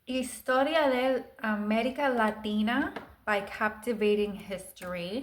Historia de América Latina by Captivating History.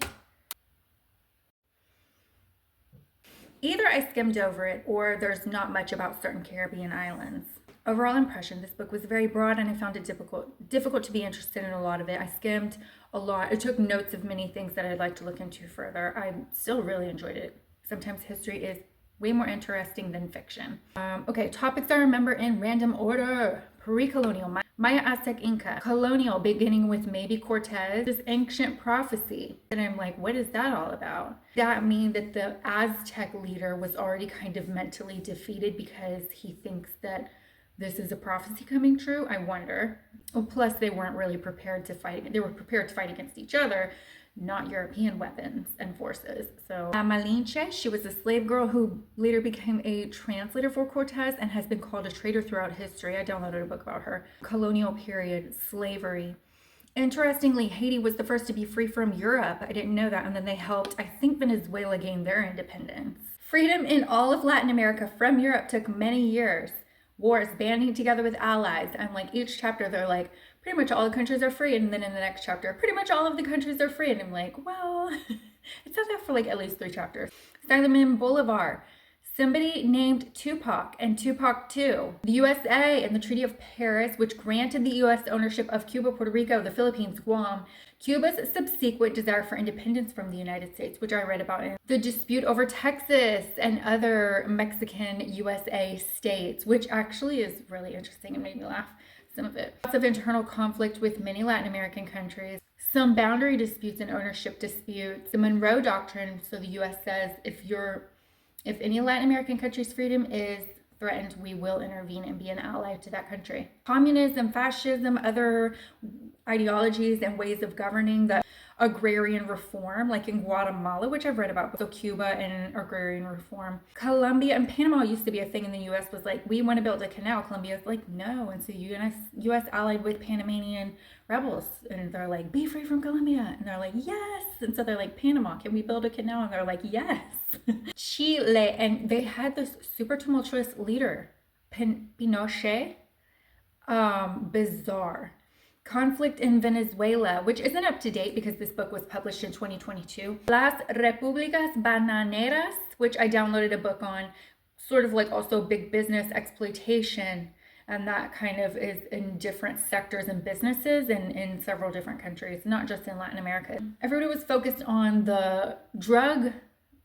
Either I skimmed over it or there's not much about certain Caribbean islands. Overall impression, this book was very broad and I found it difficult to be interested in a lot of it. I skimmed a lot. I took notes of many things that I'd like to look into further. I still really enjoyed it. Sometimes history is way more interesting than fiction. Okay, topics I remember in random order. Pre-colonial, Maya, Aztec, Inca. Colonial, beginning with maybe Cortez. This ancient prophecy. And I'm like, what is that all about? That mean that the Aztec leader was already kind of mentally defeated because he thinks that this is a prophecy coming true? I wonder. Well, plus they weren't really prepared to fight. They were prepared to fight against each other, not European weapons and forces. So Malinche, she was a slave girl who later became a translator for Cortez and has been called a traitor throughout history. I downloaded a book about her. Colonial period, slavery. Interestingly, Haiti was the first to be free from Europe. I didn't know that. And then they helped, I think, Venezuela gain their independence. Freedom in all of Latin America from Europe took many years. Wars, banding together with allies. And like each chapter, they're like, pretty much all the countries are free. And then in the next chapter, pretty much all of the countries are free. And I'm like, well, it says that for like at least 3 chapters. Simon Bolivar. Somebody named Tupac and Tupac 2. The USA and the Treaty of Paris, which granted the US ownership of Cuba, Puerto Rico, the Philippines, Guam, Cuba's subsequent desire for independence from the United States, which I read about in the dispute over Texas and other Mexican USA states, which actually is really interesting and made me laugh, some of it. Lots of internal conflict with many Latin American countries. Some boundary disputes and ownership disputes. The Monroe Doctrine, so the US says if any Latin American country's freedom is threatened, we will intervene and be an ally to that country. Communism, fascism, other ideologies and ways of governing, the agrarian reform, like in Guatemala, which I've read about, so Cuba and agrarian reform. Colombia and Panama used to be a thing in the US, was like, we want to build a canal. Colombia's like, no. And so US allied with Panamanian rebels, and they're like, be free from Colombia. And they're like, yes. And so they're like, Panama, can we build a canal? And they're like, yes. Chile, and they had this super tumultuous leader, Pinochet. Bizarre. Conflict in Venezuela, which isn't up to date because this book was published in 2022. Las Repúblicas Bananeras, which I downloaded a book on, sort of like also big business exploitation. And that kind of is in different sectors and businesses and in several different countries, not just in Latin America. Everybody was focused on the drug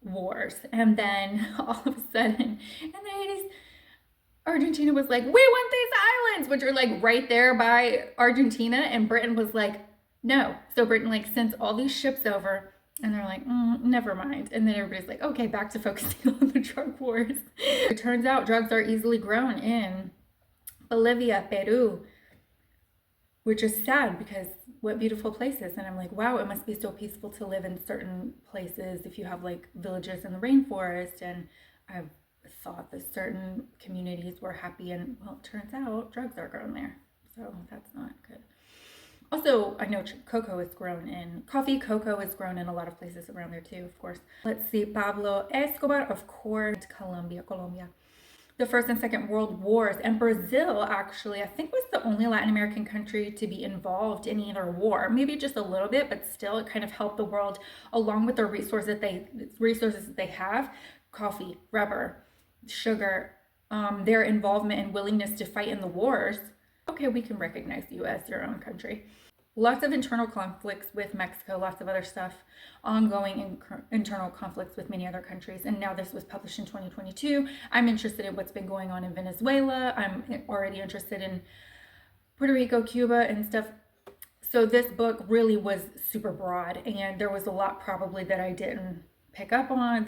wars. And then all of a sudden, in the 80s, Argentina was like, we want these islands, which are like right there by Argentina. And Britain was like, no. So Britain like sends all these ships over and they're like, never mind. And then everybody's like, okay, back to focusing on the drug wars. It turns out drugs are easily grown in Bolivia, Peru, which is sad because what beautiful places. And I'm like, wow, it must be so peaceful to live in certain places if you have like villages in the rainforest. And I've thought that certain communities were happy, and well, it turns out drugs are grown there, so that's not good. Also, I know cocoa is grown in cocoa is grown in a lot of places around there too, of course. Let's see, Pablo Escobar, of course. Colombia. The First and Second World Wars, and Brazil actually I think was the only Latin American country to be involved in either war, maybe just a little bit, but still it kind of helped the world along with the resources that they have: coffee, rubber, sugar, their involvement and willingness to fight in the wars. Okay, we can recognize you as your own country. Lots of internal conflicts with Mexico, lots of other stuff, ongoing internal conflicts with many other countries. And now this was published in 2022. I'm interested in what's been going on in Venezuela. I'm already interested in Puerto Rico, Cuba, and stuff. So this book really was super broad, and there was a lot probably that I didn't pick up on.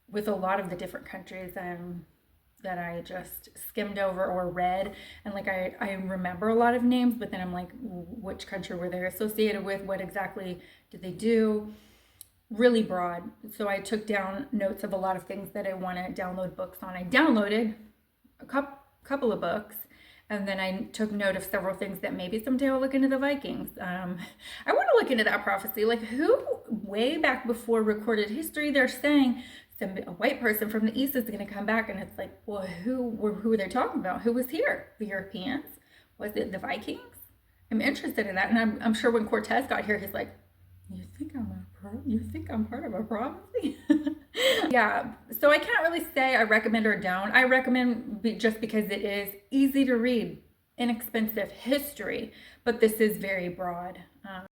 With a lot of the different countries that I just skimmed over or read, and like I remember a lot of names, but then I'm like, which country were they associated with? What exactly did they do? Really broad. So I took down notes of a lot of things that I want to download books on. I downloaded a couple of books, and then I took note of several things that maybe someday I'll look into the Vikings. I want to look into that prophecy. Like, who way back before recorded history, they're saying a white person from the East is going to come back, and it's like, well, who are they talking about? Who was here? The Europeans? Was it the Vikings? I'm interested in that, and I'm sure when Cortez got here, he's like, you think I'm part of a prophecy? Yeah, so I can't really say I recommend or don't. I recommend just because it is easy to read, inexpensive history, but this is very broad.